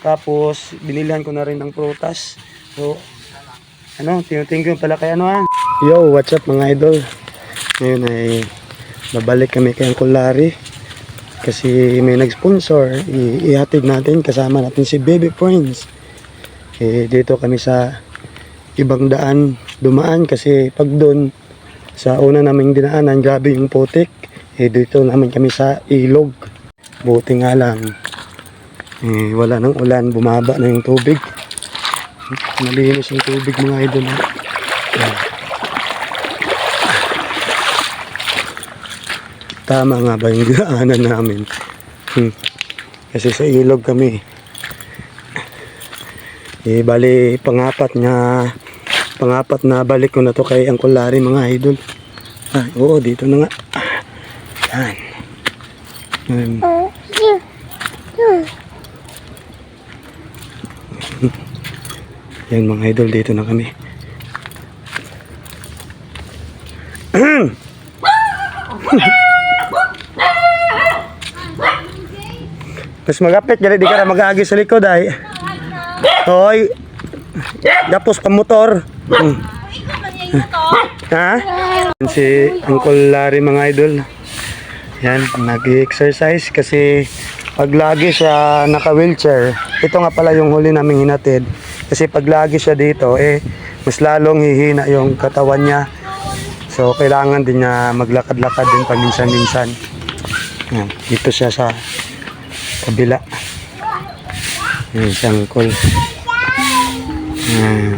Tapos binilihan ko na rin ng prutas. So thank you pala kay Yo, what's up mga idol? Ngayon ay babalik kami kay Uncle Larry kasi may nag-sponsor. Ihatid natin, kasama natin si Baby Prince. Dito kami sa ibang daan dumaan kasi pag doon sa una naming dinaanan, grabe yung putik. Dito naman kami sa ilog. Buti nga lang wala nang ulan, bumaba na yung tubig. Malinis yung tubig mga idol. Tama nga ba yung dinaanan namin? Kasi sa ilog kami. Bali pangapat na balik ko na to kay Uncle Larry mga idol. Oo, dito na nga. Yan. Yan mga idol, dito na kami. Mas magapit, di ka na mag-aagi sa likod ay. Hoy. Gapos pa motor. Si Uncle Larry mga idol. Yan, nag-exercise kasi pag lagi siya naka-wheelchair, ito nga pala yung huli naming hinatid. Kasi pag lagi siya dito, mas lalong hihina yung katawan niya. So, kailangan din niya maglakad-lakad din paminsan-minsan. Yan, dito siya sa kabila. Yan, si Uncle. Yan.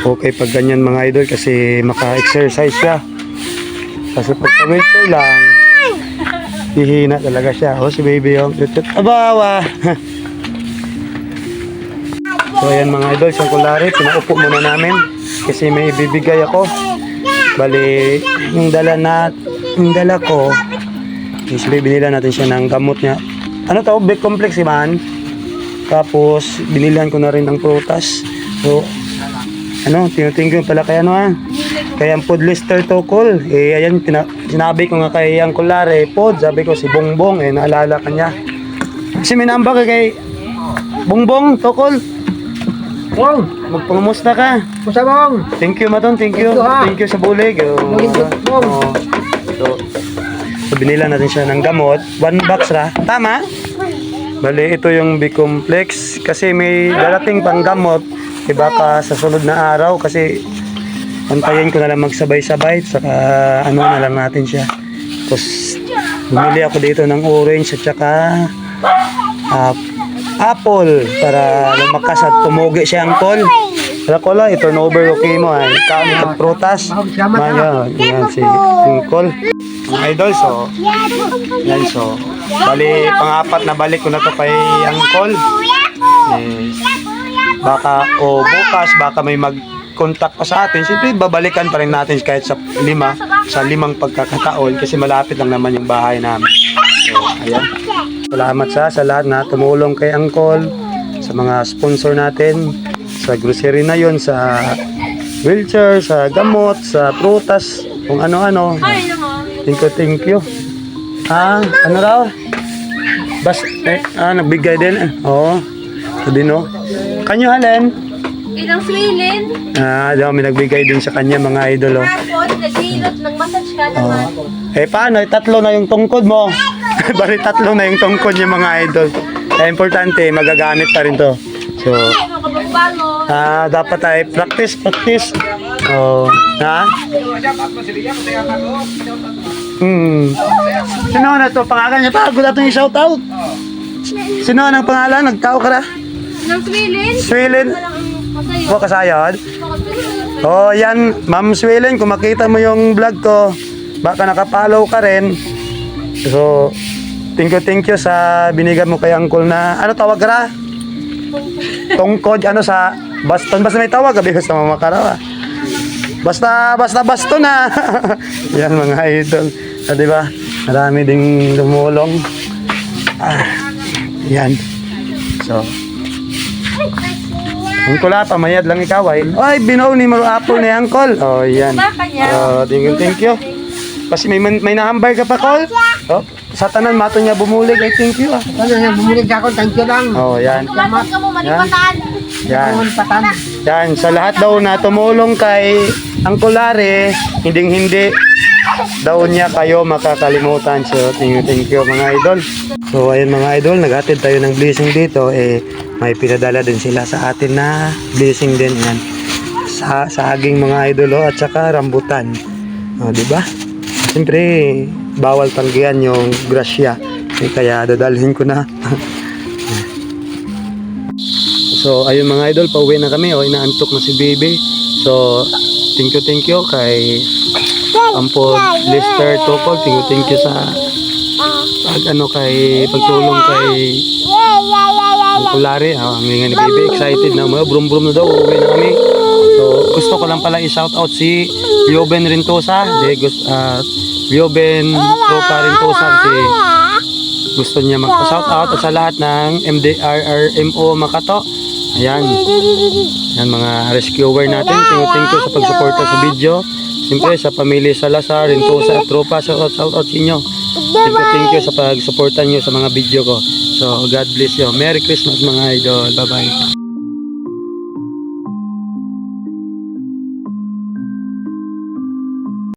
Okay pag ganyan mga idol kasi maka-exercise siya. Kasi pag sa-wheelchair lang, hihina talaga siya. Si baby yung abawa. So ayan mga idol, sa Uncle Larry, pinaupo muna namin kasi may ibibigay ako. Bali, yung dala ko is binila natin siya ng gamot niya. B-complex man. Tapos binilihan ko na rin ng prutas. So thank you pala kay kaya ang Podlister Tokol. Ayan, sinabi ko nga kay Uncle Larry, sabi ko si Bongbong, naalala ka niya. Kasi may namba kay Bongbong Tokol. Bong, magpangumusta ka. Musta bong? Thank you maton, thank you. Thank you sa bulig. So binila natin siya ng gamot, 1 box ra. Tama? Bali ito yung B-complex kasi may darating pang gamot. Baka sa sunod na araw kasi antayin ko na lang magsabay-sabay saka na lang natin siya. Tapos bumili ako dito ng orange at saka apple para lumakas at tumugi siya ang call. Wala ko lang, i-turnover okay mo ikaw itong prutas. Yan si Uncle. Mga idol, so bali pang-apat na balik ko na to kay Uncle. Baka bukas baka may mag-contact pa sa atin. Siyempre babalikan pa rin natin kahit sa limang pagkakataon kasi malapit lang naman yung bahay namin. So ayan, salamat sa lahat na tumulong kay Uncle, sa mga sponsor natin sa grocery na yon, sa wheelchair, sa gamot, sa prutas, kung ano-ano. Thank you. Ano raw? Nagbigay din. Oo. Kanyo halin? Ilang swilin? May nagbigay din sa kanya mga idol. Tapos, naghihilot ng massage ka naman. Paano? 3 na yung tungkod mo. Bali 3 na yung tungkod yung mga idol. Importante, magagamit pa rin to. So, dapat ay practice. Sino na to? Pangalan niya pa? Gulat itong i-shout out. Sino ang pangalan? Nagtao ka na? Ng swilin? Swilin? Kasayod? Yan, Ma'am Swilin, kung makita mo yung vlog ko, baka nakapollow ka rin. So, thank you sa binigay mo kay Uncle na, tawag ka na? Tungkod, sa baston. Basta may tawag, basta mamakaraw. Basta baston na. Yan mga idol. Diba? Marami ding lumulong. Yan. So, Uncle pamayad lang ikaw ay. Binaw ni Maro Apple ni Uncle. Yan. Thank you. Kasi may na-hambar ka pa, Col? sa tanan mato niya bumulig, I thank you. Ano yan, bumulig ako, thank you lang. Oh, yan. Kumatot ka mo, malipatan. Yan. Ang patan. Yan, sa lahat daw na tumulong kay Uncle Larry, hindi daw niya kayo makakalimutan. So, thank you mga idol. So, ayun mga idol, naghatid tayo ng blessing dito. May pinadala din sila sa atin na blessing din yan. Sa saging mga idol at saka rambutan. Di ba? Siyempre, bawal tanggihan yung grasya. Kaya dadalhin ko na. So, ayun mga idol, pauwi na kami. Inaantok na si baby. So, thank you kay Ampo Lester Topol. Thank you sa pagtulong kay Uncle Larry. Ang nga ni baby, excited na. Brum na daw, uuwi na kami. So, gusto ko lang pala i-shoutout si Lioben Rintosa. Lioben Tropa Rintosa kasi gusto niya magpa-shoutout at sa lahat ng MDRRMO Makato. Ayan. Yan mga rescuer natin. Thank you sa pagsuporta sa video. Siyempre sa pamilya Salazar, Rintosa at Tropa. Shoutout sa inyo. Thank you sa pagsuporta nyo sa mga video ko. So, God bless you. Merry Christmas mga idol. Bye-bye.